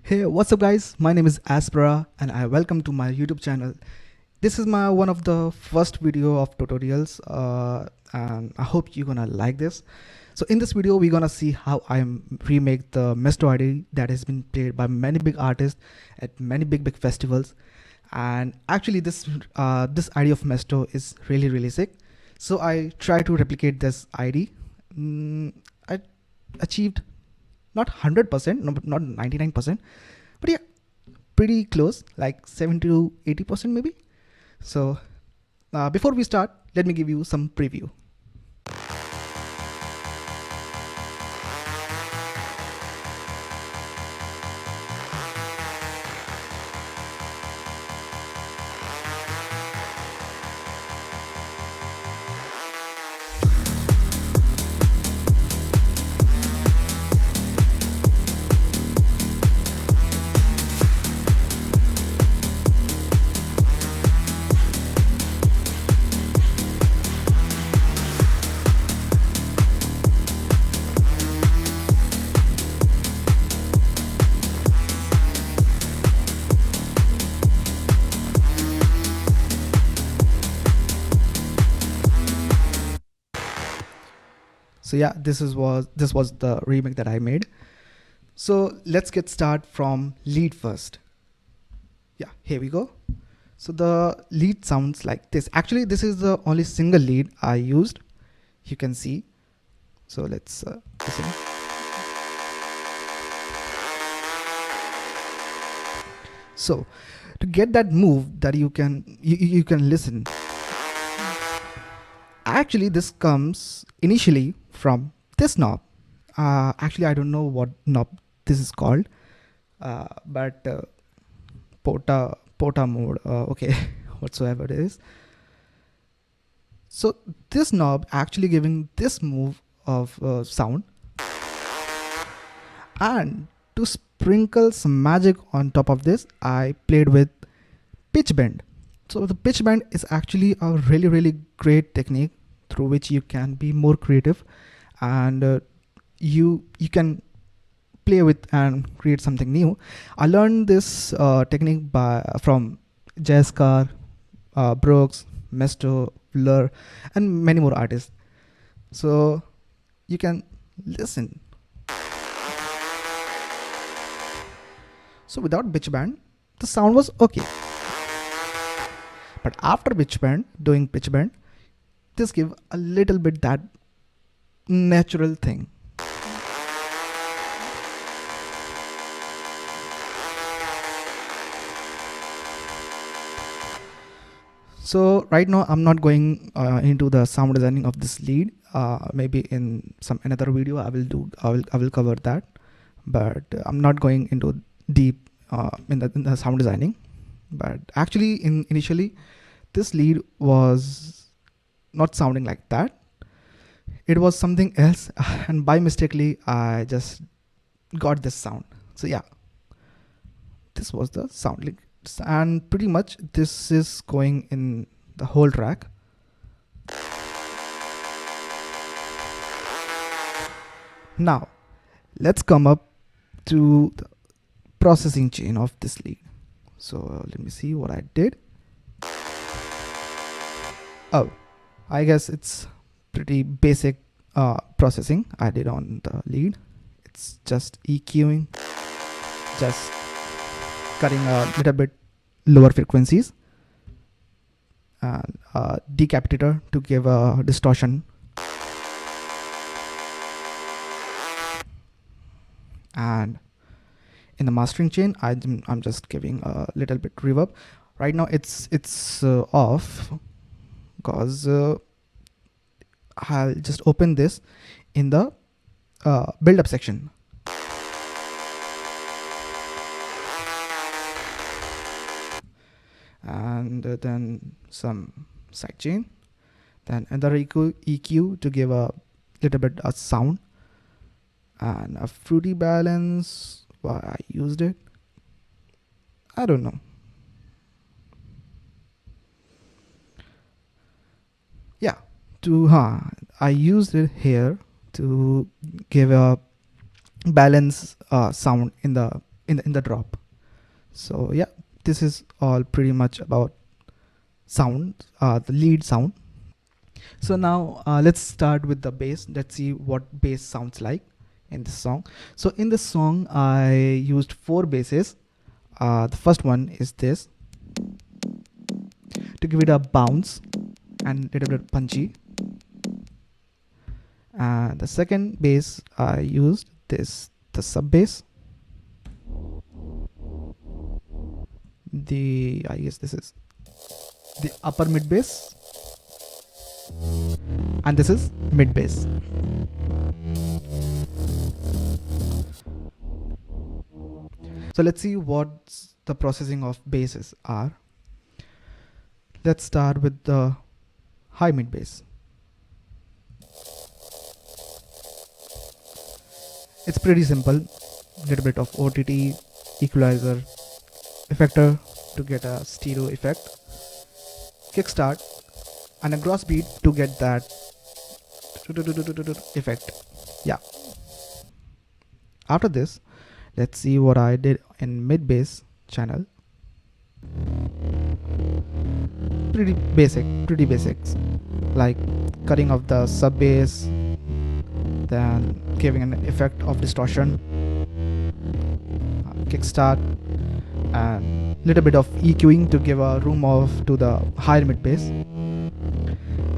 Hey, what's up guys? My name is Aspira and I welcome to my YouTube channel. This is my one of the first video of tutorials and I hope you're gonna like this. So in this video we're gonna see how I remake the Mesto ID that has been played by many big artists at many big festivals. And actually this ID of Mesto is really sick. So I try to replicate this ID. I achieved not 100%, not 99%, but yeah, pretty close, like 70 to 80% maybe. So before we start, let me give you some preview. So yeah, this was the remake that I made. So let's get started from lead first. Yeah, here we go. So the lead sounds like this. Actually, this is the only single lead I used. You can see. So let's listen. So to get that move that you can listen. Actually, this comes initially from this knob. Actually, I don't know what knob this is called, but porta mode. Okay, whatsoever it is. So this knob actually giving this move of sound, and to sprinkle some magic on top of this, I played with pitch bend. So the pitch bend is actually a really great technique through which you can be more creative, and you can play with and create something new. I learned this technique from Jazzcar, Brooks, Mesto, Blur, and many more artists. So you can listen. So without pitch bend, the sound was okay. But after doing pitch bend, this give a little bit that natural thing. So right now I'm not going into the sound designing of this lead. Maybe in some another video I will cover that, but I'm not going into deep in the sound designing. But actually initially this lead was not sounding like that. It was something else, and by mistakenly I just got this sound. So yeah, this was the sound, and pretty much this is going in the whole track. Now let's come up to the processing chain of this lead. So let me see what I did. Oh, I guess it's pretty basic processing I did on the lead. It's just EQing, just cutting a little bit lower frequencies, and a decapitator to give a distortion, and in the mastering chain I'm just giving a little bit reverb. Right now it's off because I'll just open this in the build up section. And then some sidechain, then another EQ to give a little bit of sound, and a fruity balance. Why I used it, I don't know. Yeah, I used it here to give a balance sound in the in the drop. So yeah, this is all pretty much about sound, the lead sound. So now let's start with the bass. Let's see what bass sounds like in this song. So in this song I used 4 basses. The first one is this, to give it a bounce and a little bit punchy. And the second bass I used this, the sub bass. I guess this is the upper mid bass, and this is mid bass. So let's see what the processing of basses are. Let's start with the high mid bass. It's pretty simple. Little bit of OTT, equalizer, effector to get a stereo effect, kickstart, and a gross beat to get that effect. Yeah. After this, let's see what I did in mid bass channel. Pretty basics, like cutting off the sub bass, then giving an effect of distortion, kickstart, and little bit of EQing to give a room off to the higher mid bass.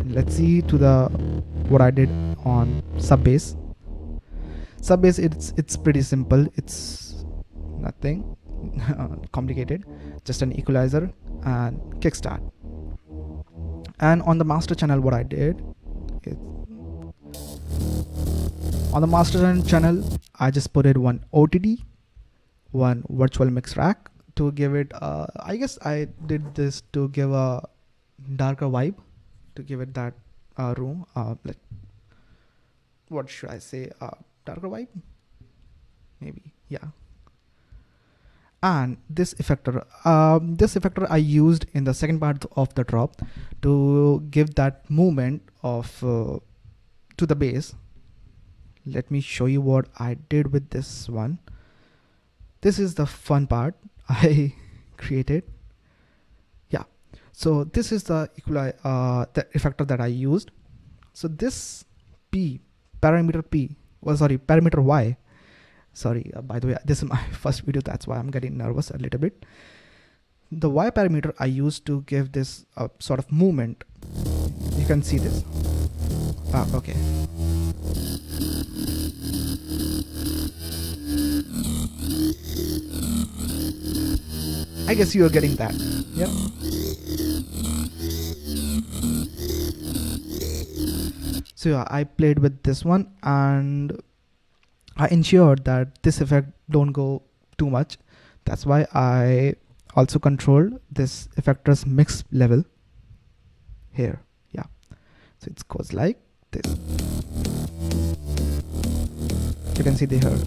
Let's see to the what I did on sub bass. Sub bass, it's pretty simple. It's nothing complicated, just an equalizer and kickstart. And on the master channel, what I did is, on the master channel I just put it one OTT, one virtual mix rack to give it I guess I did this to give a darker vibe, to give it that room, like, what should I say, darker vibe maybe, yeah. And this effector I used in the second part of the drop to give that movement of to the bass. Let me show you what I did with this one. This is the fun part I created. Yeah, so this is the effector that I used. So this parameter Y. Sorry, by the way, this is my first video, that's why I'm getting nervous a little bit. The Y parameter I used to give this sort of movement. You can see this. Okay. I guess you are getting that. Yeah. So yeah, I played with this one and I ensured that this effect don't go too much. That's why I also controlled this effector's mix level here. Yeah, so it goes like this. You can see the here.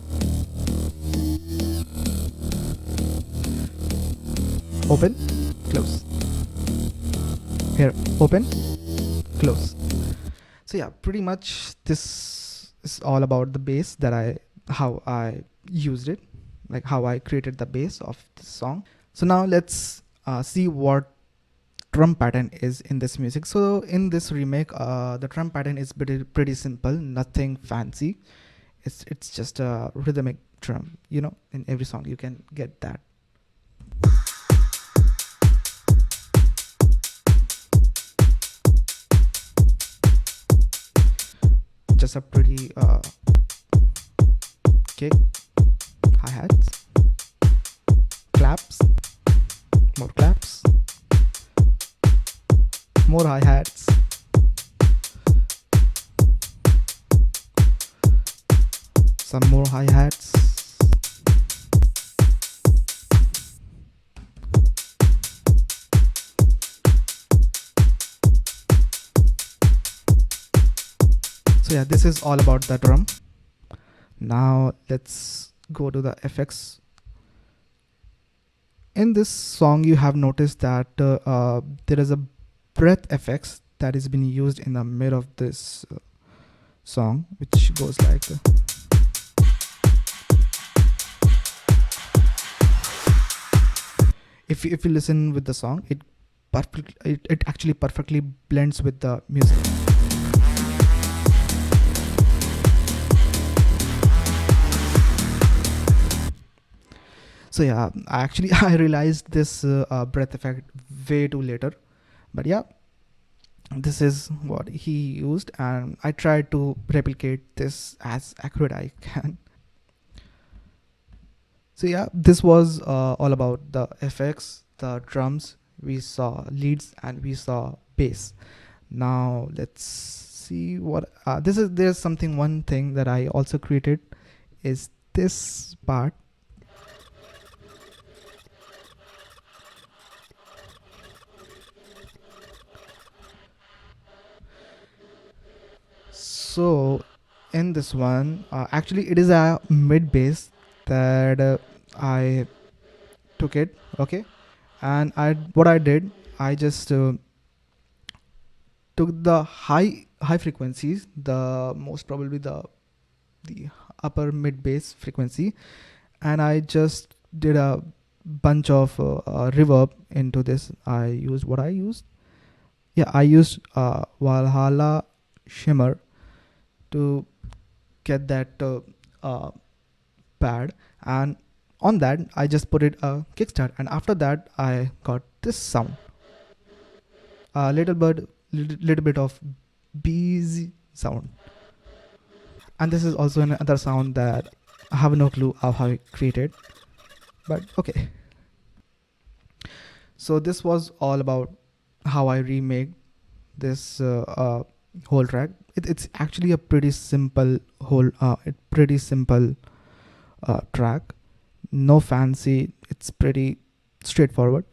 Open, close. Here, open, close. So yeah, pretty much this is all about the bass that how I used it, like how I created the bass of this song. So now let's see what drum pattern is in this music. So in this remake, the drum pattern is pretty simple, nothing fancy. It's just a rhythmic drum, you know, in every song you can get that. Just a pretty kick, hi-hats, claps, more claps, more hi-hats, some more hi-hats, so yeah, this is all about the drum. Now let's go to the effects. In this song you have noticed that there is a breath effects that is being used in the mid of this song, which goes like if you listen with the song, it actually perfectly blends with the music. So yeah, I realized this breath effect way too later, but yeah, this is what he used, and I tried to replicate this as accurate I can. So yeah, this was all about the effects, the drums. We saw leads and we saw bass. Now let's see what this is. There's something, one thing that I also created is this part. So in this one, actually it is a mid bass that I took it, okay, and what I did, I just took the high frequencies, the most probably the upper mid bass frequency, and I just did a bunch of reverb into this. I used what I used. Yeah, I used Valhalla Shimmer to get that pad, and on that I just put it a kickstart, and after that I got this sound, a little bit of bees sound, and this is also another sound that I have no clue of how I created, but okay. So this was all about how I remake this whole track. It's actually a pretty simple pretty simple track, no fancy, it's pretty straightforward.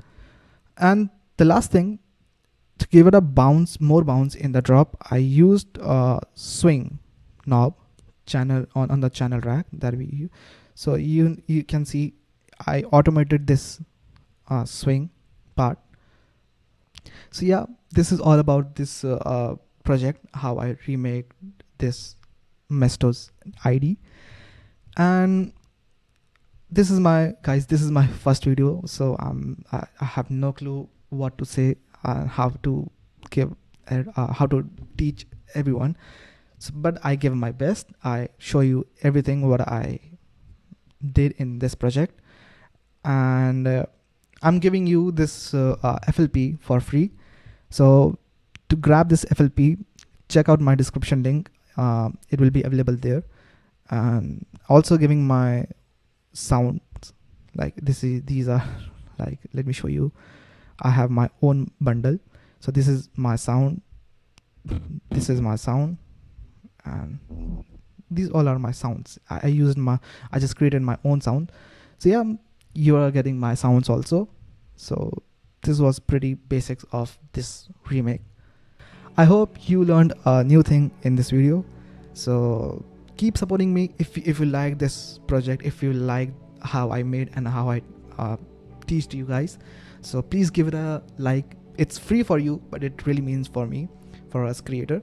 And the last thing, to give it a more bounce in the drop, I used swing knob channel on the channel rack that we use. So you can see I automated this swing part. So yeah, this is all about this project, how I remake this Mesto's ID. And this is my first video, so I have no clue what to say, how to give how to teach everyone. So, but I give my best. I show you everything what I did in this project, and I'm giving you this FLP for free. So to grab this FLP, check out my description link. It will be available there, and also giving my sounds like these are like, let me show you. I have my own bundle, so this is my sound, this is my sound, and these all are my sounds. I just created my own sound. So yeah, you are getting my sounds also. So this was pretty basics of this remake. I hope you learned a new thing in this video. So keep supporting me if you like this project, if you like how I made and how I teach to you guys. So please give it a like. It's free for you, but it really means for me, for us creator.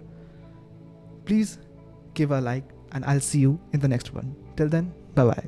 Please give a like, and I'll see you in the next one. Till then, bye bye.